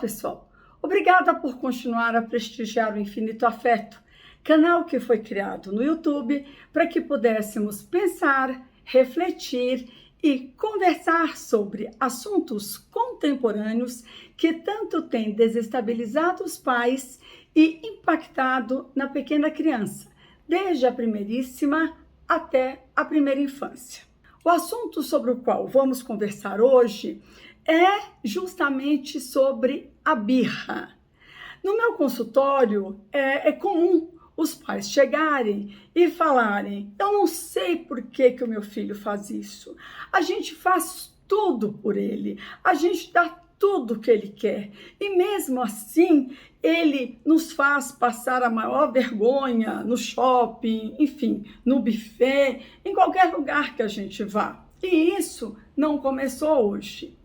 pessoal! Obrigada por continuar a prestigiar o Infinito Afeto, canal que foi criado no YouTube para que pudéssemos pensar, refletir e conversar sobre assuntos contemporâneos que tanto têm desestabilizado os pais e impactado na pequena criança, desde a primeiríssima até a primeira infância. O assunto sobre o qual vamos conversar hoje é justamente sobre a birra. No meu consultório, é comum os pais chegarem e falarem: eu não sei por que o meu filho faz isso. A gente faz tudo por ele, a gente dá tudo que ele quer. E mesmo assim, ele nos faz passar a maior vergonha no shopping, enfim, no buffet, em qualquer lugar que a gente vá. E isso não começou hoje.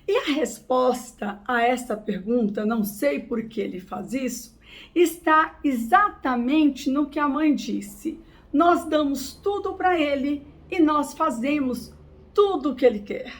E a resposta a essa pergunta, não sei por que ele faz isso, está exatamente no que a mãe disse. Nós damos tudo para ele e nós fazemos tudo o que ele quer.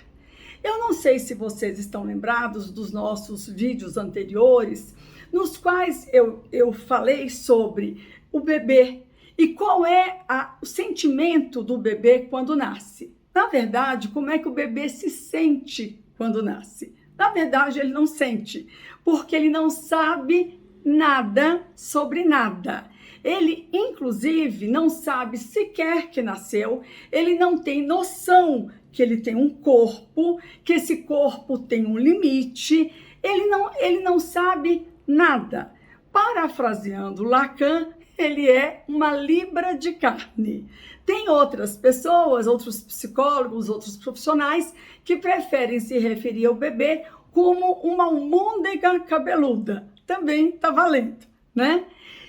Eu não sei se vocês estão lembrados dos nossos vídeos anteriores, nos quais eu falei sobre o bebê e qual é o sentimento do bebê quando nasce. Na verdade, como é que o bebê se sente quando nasce? Na verdade, ele não sente, porque ele não sabe nada sobre nada. Ele, inclusive, não sabe sequer que nasceu, ele não tem noção que ele tem um corpo, que esse corpo tem um limite, ele não sabe nada. Parafraseando Lacan, ele é uma libra de carne. Tem outras pessoas, outros psicólogos, outros profissionais que preferem se referir ao bebê como uma almôndega cabeluda. Também está valendo, né?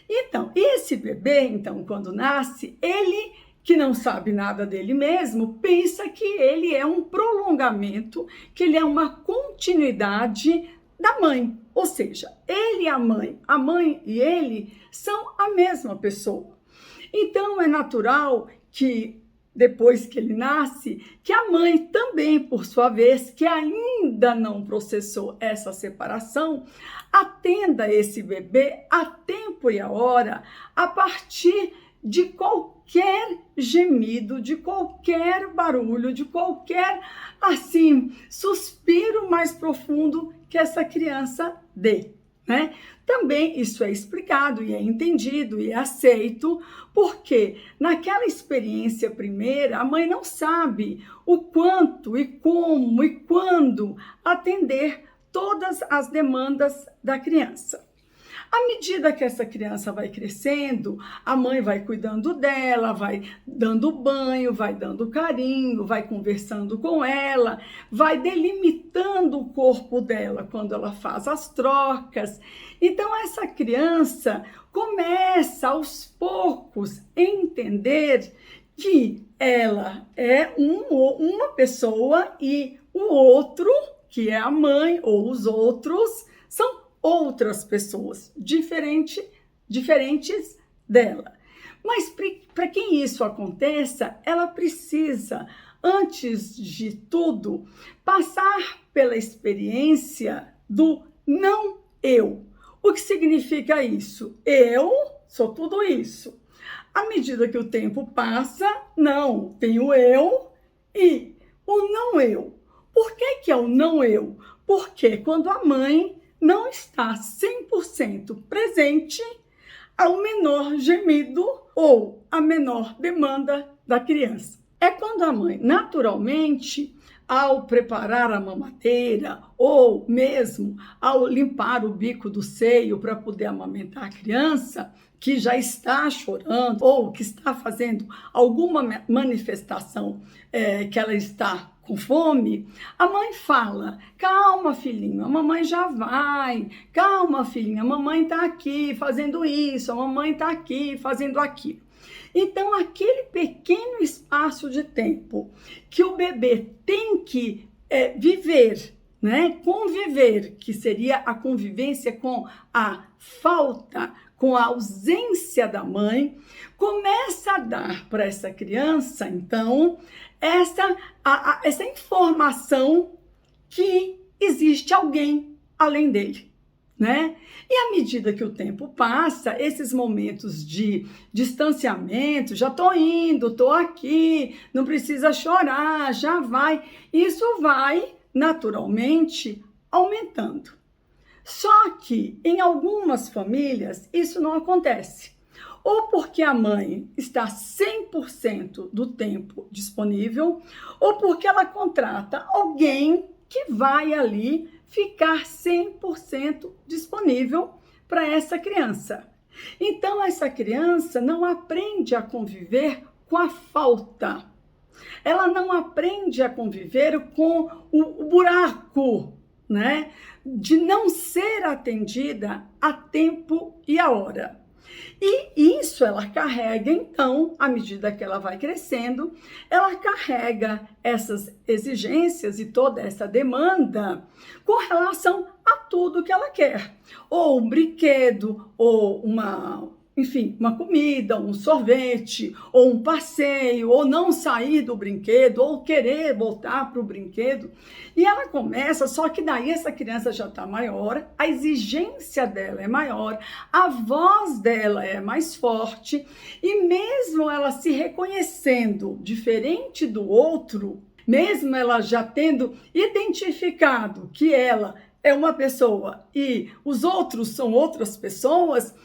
Então, esse bebê, quando nasce, ele, que não sabe nada dele mesmo, pensa que ele é um prolongamento, que ele é uma continuidade da mãe. Ou seja, ele e a mãe e ele são a mesma pessoa. Então, é natural que, depois que ele nasce, que a mãe também, por sua vez, que ainda não processou essa separação, atenda esse bebê a tempo e a hora, a partir de qualquer gemido, de qualquer barulho, de qualquer, suspiro mais profundo que essa criança dê, né? Também isso é explicado e é entendido e é aceito, porque naquela experiência primeira, a mãe não sabe o quanto e como e quando atender todas as demandas da criança. À medida que essa criança vai crescendo, a mãe vai cuidando dela, vai dando banho, vai dando carinho, vai conversando com ela, vai delimitando o corpo dela quando ela faz as trocas. Então, essa criança começa aos poucos a entender que ela é uma pessoa e o outro, que é a mãe ou os outros, são outras pessoas diferentes dela. Mas para que isso aconteça, ela precisa, antes de tudo, passar pela experiência do não eu. O que significa isso? Eu sou tudo isso. À medida que o tempo passa, não, tem o eu e o não eu. Por que é o não eu? Porque quando a mãe não está 100% presente ao menor gemido ou à menor demanda da criança. É quando a mãe, naturalmente, ao preparar a mamadeira ou mesmo ao limpar o bico do seio para poder amamentar a criança, que já está chorando ou que está fazendo alguma manifestação que ela está com fome, a mãe fala: calma, filhinho, a mamãe já vai, calma, filhinha, a mamãe está aqui fazendo isso, a mamãe está aqui fazendo aquilo. Então, aquele pequeno espaço de tempo que o bebê tem que viver, né, conviver, que seria a convivência com a falta, com a ausência da mãe, começa a dar para essa criança, então, essa informação que existe alguém além dele, né? E à medida que o tempo passa, esses momentos de distanciamento, já tô indo, tô aqui, não precisa chorar, já vai, isso vai naturalmente aumentando. Só que em algumas famílias isso não acontece. Ou porque a mãe está 100% do tempo disponível, ou porque ela contrata alguém que vai ali ficar 100% disponível para essa criança. Então, essa criança não aprende a conviver com a falta. Ela não aprende a conviver com o buraco, né? De não ser atendida a tempo e a hora. E isso ela carrega, então, à medida que ela vai crescendo, ela carrega essas exigências e toda essa demanda com relação a tudo que ela quer. Ou um brinquedo, ou uma comida, um sorvete, ou um passeio, ou não sair do brinquedo, ou querer voltar para o brinquedo. E ela começa, só que daí essa criança já está maior, a exigência dela é maior, a voz dela é mais forte, e mesmo ela se reconhecendo diferente do outro, mesmo ela já tendo identificado que ela é uma pessoa e os outros são outras pessoas,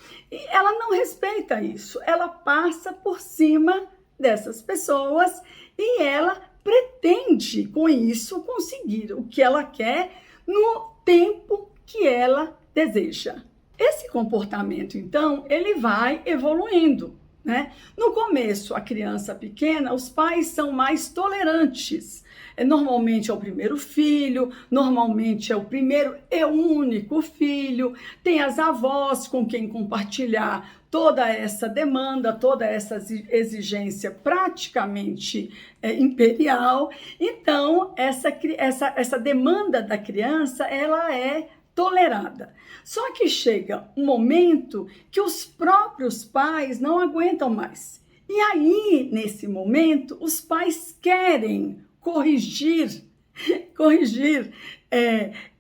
ela não respeita isso. Ela passa por cima dessas pessoas e ela pretende, com isso, conseguir o que ela quer no tempo que ela deseja. Esse comportamento, então, ele vai evoluindo, né? No começo, a criança pequena, os pais são mais tolerantes. Normalmente é o primeiro filho, normalmente é o primeiro e único filho, tem as avós com quem compartilhar toda essa demanda, toda essa exigência praticamente imperial. Então, essa demanda da criança, ela é tolerada. Só que chega um momento que os próprios pais não aguentam mais. E aí, nesse momento, os pais querem corrigir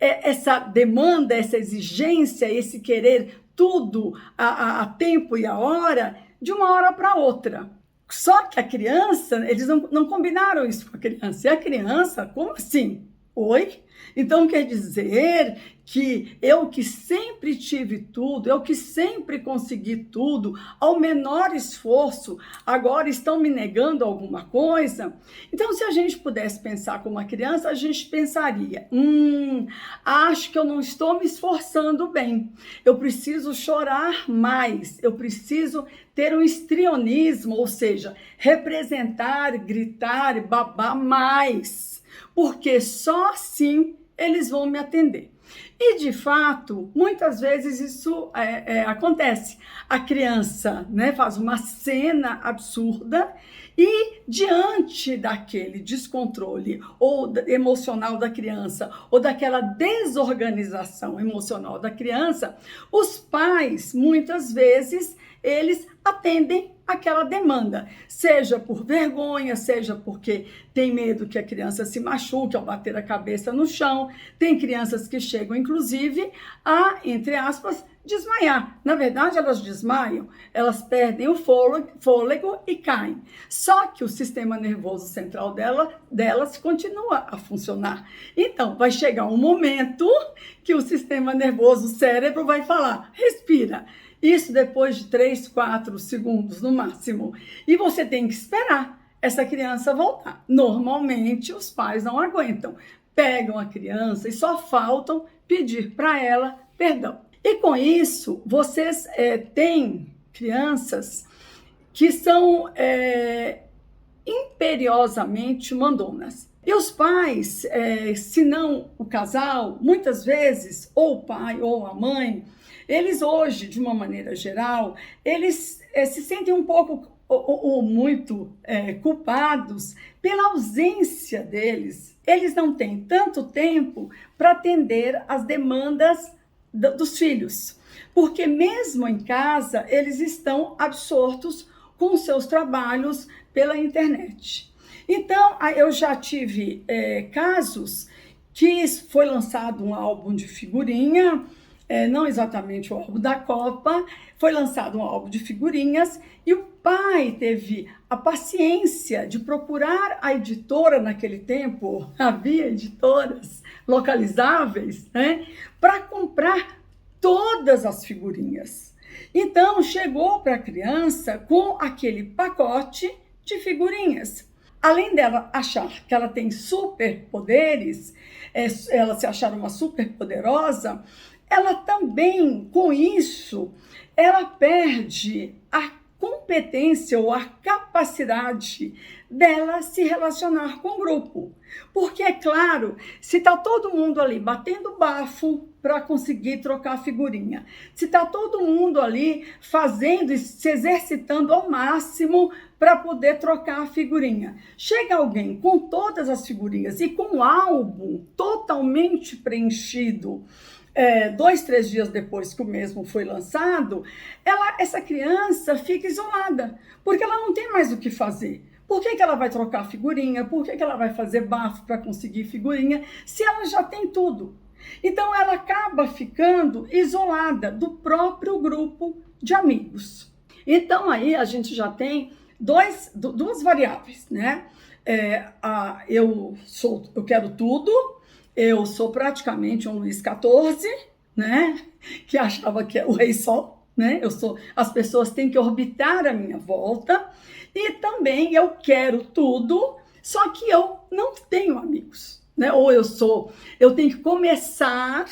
essa demanda, essa exigência, esse querer tudo a tempo e a hora, de uma hora para outra. Só que a criança, eles não combinaram isso com a criança. E a criança, como assim? Oi? Então quer dizer que eu que sempre tive tudo, eu que sempre consegui tudo, ao menor esforço, agora estão me negando alguma coisa? Então, se a gente pudesse pensar como uma criança, a gente pensaria, acho que eu não estou me esforçando bem, eu preciso chorar mais, eu preciso ter um histrionismo, ou seja, representar, gritar, babar mais, porque só assim eles vão me atender. E, de fato, muitas vezes isso acontece. A criança, né, faz uma cena absurda e, diante daquele descontrole ou emocional da criança, ou daquela desorganização emocional da criança, os pais, muitas vezes, eles atendem aquela demanda, seja por vergonha, seja porque tem medo que a criança se machuque ao bater a cabeça no chão. Tem crianças que chegam, inclusive, a, entre aspas, desmaiar. Na verdade, elas desmaiam, elas perdem o fôlego e caem. Só que o sistema nervoso central delas continua a funcionar. Então, vai chegar um momento que o sistema nervoso, o cérebro, vai falar, respira. Isso depois de 3, 4 segundos no máximo. E você tem que esperar essa criança voltar. Normalmente, os pais não aguentam. Pegam a criança e só faltam pedir para ela perdão. E com isso, vocês têm crianças que são imperiosamente mandonas. E os pais, se não o casal, muitas vezes, ou o pai ou a mãe, eles hoje, de uma maneira geral, eles se sentem um pouco ou muito culpados pela ausência deles. Eles não têm tanto tempo para atender às demandas dos filhos, porque mesmo em casa, eles estão absortos com seus trabalhos pela internet. Então, eu já tive casos que foi lançado um álbum de figurinha, não exatamente o álbum da Copa, foi lançado um álbum de figurinhas e o pai teve a paciência de procurar a editora naquele tempo, havia editoras localizáveis, né, para comprar todas as figurinhas. Então, chegou para a criança com aquele pacote de figurinhas. Além dela achar que ela tem superpoderes, ela se achar uma superpoderosa, ela também, com isso, ela perde a competência ou a capacidade dela se relacionar com o grupo. Porque, é claro, se está todo mundo ali batendo bafo para conseguir trocar figurinha, se está todo mundo ali fazendo e se exercitando ao máximo para poder trocar a figurinha, chega alguém com todas as figurinhas e com o álbum totalmente preenchido, 2, 3 dias depois que o mesmo foi lançado, essa criança fica isolada, porque ela não tem mais o que fazer. Por que ela vai trocar figurinha? Por que ela vai fazer bafo para conseguir figurinha, se ela já tem tudo? Então, ela acaba ficando isolada do próprio grupo de amigos. Então, aí a gente já tem duas variáveis, né? Eu quero tudo. Eu sou praticamente um Luís XIV, né? Que achava que é o rei sol, né? As pessoas têm que orbitar à minha volta. E também eu quero tudo, só que eu não tenho amigos, né? Ou eu tenho que começar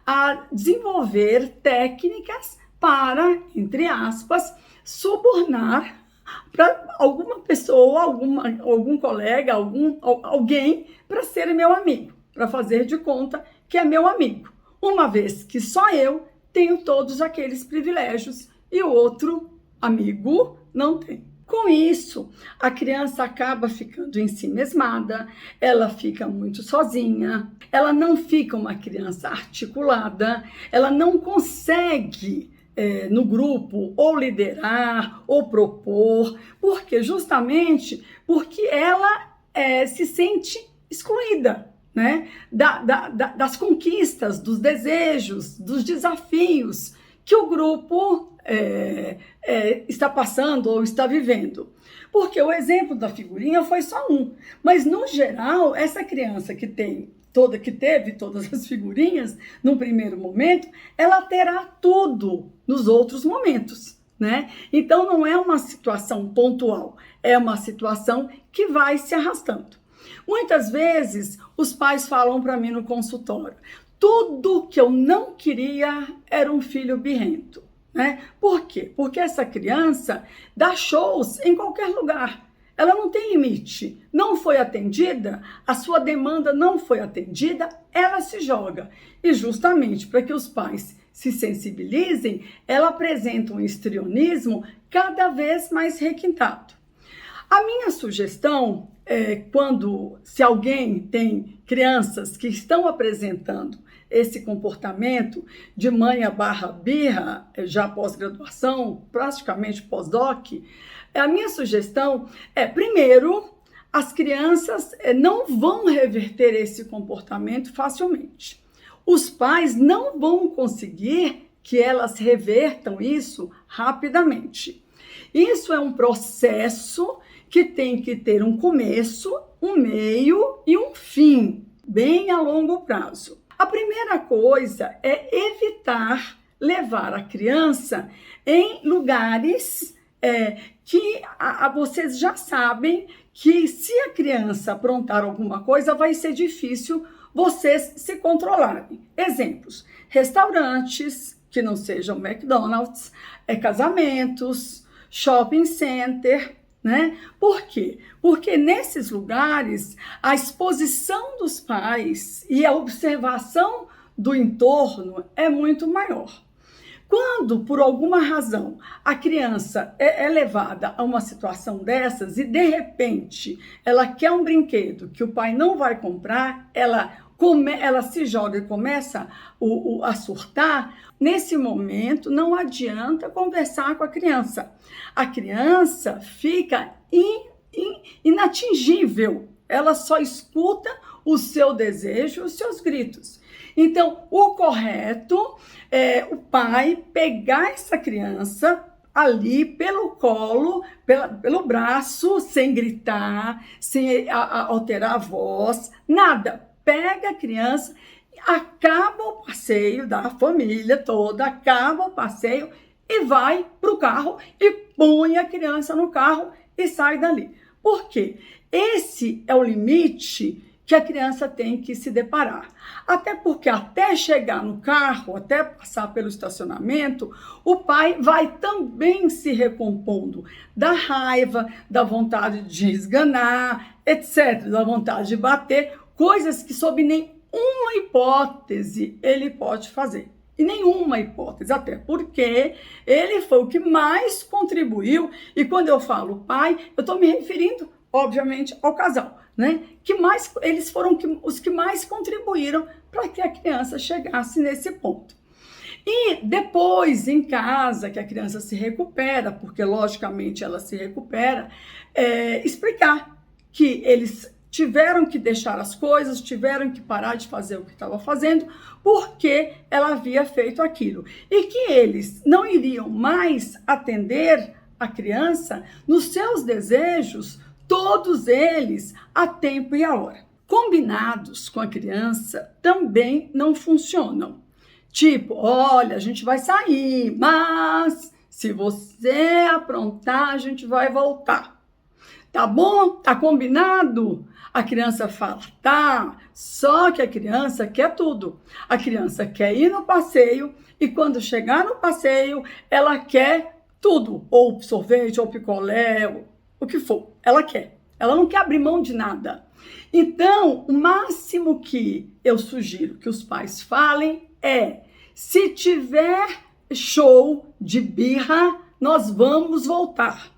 a desenvolver técnicas para, entre aspas, subornar para alguma pessoa, algum colega, alguém para ser meu amigo, para fazer de conta que é meu amigo, uma vez que só eu tenho todos aqueles privilégios e o outro amigo não tem. Com isso, a criança acaba ficando ensimesmada, ela fica muito sozinha, ela não fica uma criança articulada, ela não consegue no grupo ou liderar ou propor, justamente porque ela se sente excluída, né? Das conquistas, dos desejos, dos desafios que o grupo está passando ou está vivendo. Porque o exemplo da figurinha foi só um, mas no geral, essa criança que teve todas as figurinhas no primeiro momento, ela terá tudo nos outros momentos, né? Então não é uma situação pontual, é uma situação que vai se arrastando. Muitas vezes os pais falam para mim no consultório: tudo que eu não queria era um filho birrento, né? Por quê? Porque essa criança dá shows em qualquer lugar. Ela não tem limite. Não foi atendida, a sua demanda não foi atendida, ela se joga. E justamente para que os pais se sensibilizem, ela apresenta um histrionismo cada vez mais requintado. A minha sugestão é se alguém tem crianças que estão apresentando esse comportamento de manha/birra, já pós-graduação, praticamente pós-doc, a minha sugestão primeiro, as crianças não vão reverter esse comportamento facilmente. Os pais não vão conseguir que elas revertam isso rapidamente. Isso é um processo que tem que ter um começo, um meio e um fim, bem a longo prazo. A primeira coisa é evitar levar a criança em lugares que vocês já sabem que se a criança aprontar alguma coisa, vai ser difícil vocês se controlarem. Exemplos: restaurantes que não sejam McDonald's, casamentos, shopping center, né? Por quê? Porque nesses lugares a exposição dos pais e a observação do entorno é muito maior. Quando, por alguma razão, a criança é levada a uma situação dessas e, de repente, ela quer um brinquedo que o pai não vai comprar, ela se joga e começa a surtar, nesse momento não adianta conversar com a criança. A criança fica inatingível, ela só escuta o seu desejo, os seus gritos. Então, o correto é o pai pegar essa criança ali pelo colo, pelo braço, sem gritar, sem alterar a voz, nada. Pega a criança, acaba o passeio da família toda, acaba o passeio e vai para o carro e põe a criança no carro e sai dali. Por quê? Esse é o limite que a criança tem que se deparar. Até porque até chegar no carro, até passar pelo estacionamento, o pai vai também se recompondo da raiva, da vontade de esganar, etc., da vontade de bater, coisas que sob nenhuma hipótese ele pode fazer. E nenhuma hipótese, até porque ele foi o que mais contribuiu, e quando eu falo pai, eu estou me referindo, obviamente, ao casal, né? Eles foram os que mais contribuíram para que a criança chegasse nesse ponto. E depois, em casa, que a criança se recupera, porque logicamente ela se recupera, explicar que eles tiveram que deixar as coisas, tiveram que parar de fazer o que estava fazendo, porque ela havia feito aquilo. E que eles não iriam mais atender a criança nos seus desejos, todos eles a tempo e a hora. Combinados com a criança também não funcionam. Tipo, olha, a gente vai sair, mas se você aprontar, a gente vai voltar. Tá bom? Tá combinado? A criança fala, tá, só que a criança quer tudo. A criança quer ir no passeio e quando chegar no passeio, ela quer tudo. Ou sorvete, ou picolé, ou o que for. Ela quer. Ela não quer abrir mão de nada. Então, o máximo que eu sugiro que os pais falem é, se tiver show de birra, nós vamos voltar.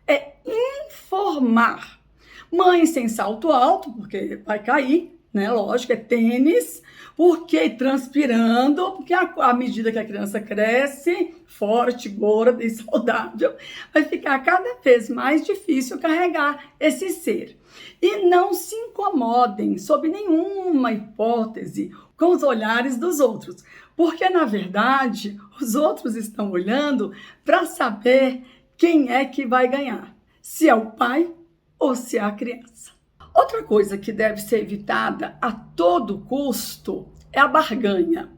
É informar. Mãe sem salto alto, porque vai cair, né? Lógico, é tênis, porque transpirando, porque à medida que a criança cresce, forte, gorda e saudável, vai ficar cada vez mais difícil carregar esse ser. E não se incomodem, sob nenhuma hipótese, com os olhares dos outros, porque, na verdade, os outros estão olhando para saber quem é que vai ganhar, se é o pai ou se é a criança. Outra coisa que deve ser evitada a todo custo é a barganha.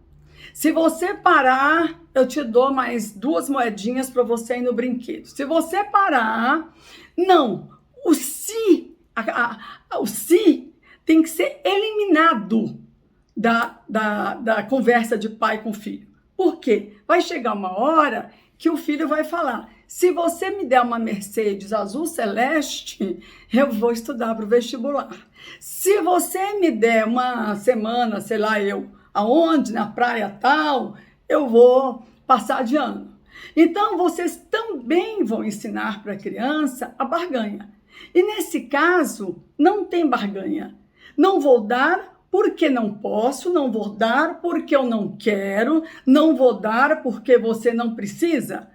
Se você parar, eu te dou mais 2 moedinhas para você ir no brinquedo. Se você parar, não. O se tem que ser eliminado da conversa de pai com filho. Por quê? Vai chegar uma hora que o filho vai falar, se você me der uma Mercedes azul celeste, eu vou estudar para o vestibular. Se você me der uma semana, sei lá eu, aonde, na praia tal, eu vou passar de ano. Então, vocês também vão ensinar para a criança a barganha. E nesse caso, não tem barganha. Não vou dar porque não posso, não vou dar porque eu não quero, não vou dar porque você não precisa.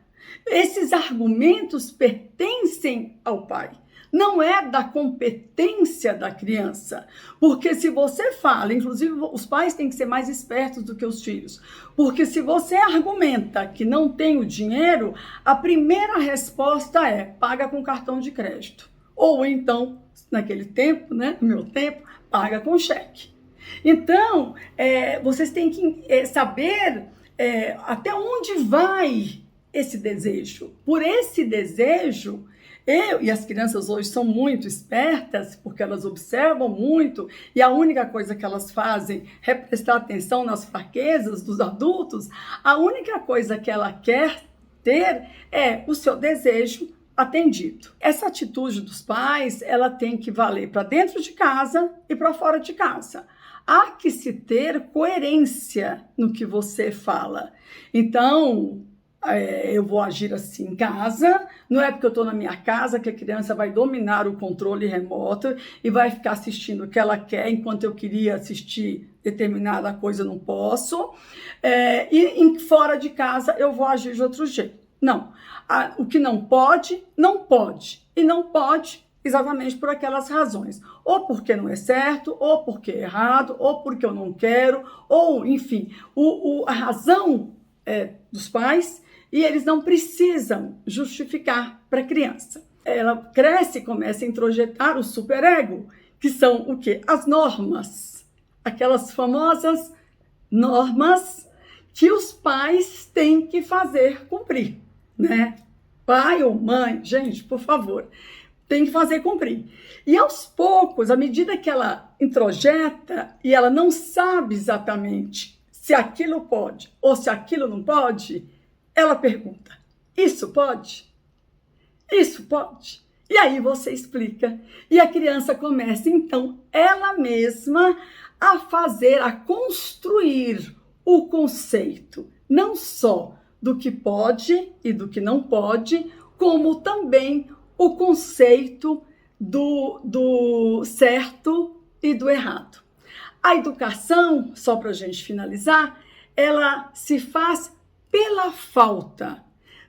Esses argumentos pertencem ao pai, não é da competência da criança. Porque se você fala, inclusive os pais têm que ser mais espertos do que os filhos, porque se você argumenta que não tem o dinheiro, a primeira resposta é, paga com cartão de crédito. Ou então, naquele tempo, né, no meu tempo, paga com cheque. Então, vocês têm que saber até onde vai esse desejo. Por esse desejo, eu e as crianças hoje são muito espertas, porque elas observam muito, e a única coisa que elas fazem é prestar atenção nas fraquezas dos adultos. A única coisa que ela quer ter é o seu desejo atendido. Essa atitude dos pais, ela tem que valer para dentro de casa e para fora de casa. Há que se ter coerência no que você fala. Então, eu vou agir assim em casa, não é porque eu estou na minha casa que a criança vai dominar o controle remoto e vai ficar assistindo o que ela quer, enquanto eu queria assistir determinada coisa, não posso. E fora de casa eu vou agir de outro jeito. Não, o que não pode, não pode. E não pode, exatamente por aquelas razões. Ou porque não é certo, ou porque é errado, ou porque eu não quero, ou, enfim, a razão dos pais, e eles não precisam justificar para a criança. Ela cresce e começa a introjetar o superego, que são o quê? As normas. Aquelas famosas normas que os pais têm que fazer cumprir, né? Pai ou mãe, gente, por favor, tem que fazer cumprir. E aos poucos, à medida que ela introjeta e ela não sabe exatamente se aquilo pode ou se aquilo não pode, ela pergunta: isso pode? Isso pode? E aí você explica. E a criança começa, então, ela mesma a fazer, a construir o conceito, não só do que pode e do que não pode, como também o conceito do certo e do errado. A educação, só para a gente finalizar, ela se faz pela falta,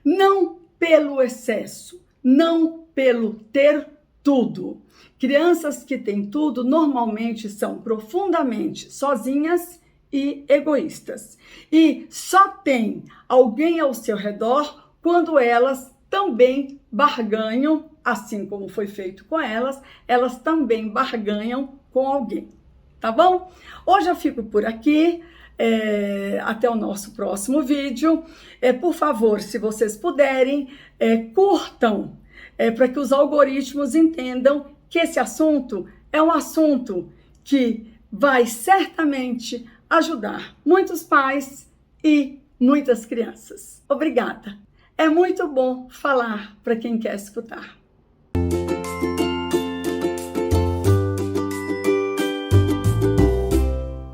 não pelo excesso, não pelo ter tudo. Crianças que têm tudo normalmente são profundamente sozinhas e egoístas. E só tem alguém ao seu redor quando elas também barganham, assim como foi feito com elas também barganham com alguém. Tá bom? Hoje eu fico por aqui. Até o nosso próximo vídeo. Por favor, se vocês puderem, curtam, para que os algoritmos entendam que esse assunto é um assunto que vai certamente ajudar muitos pais e muitas crianças. Obrigada. É muito bom falar para quem quer escutar.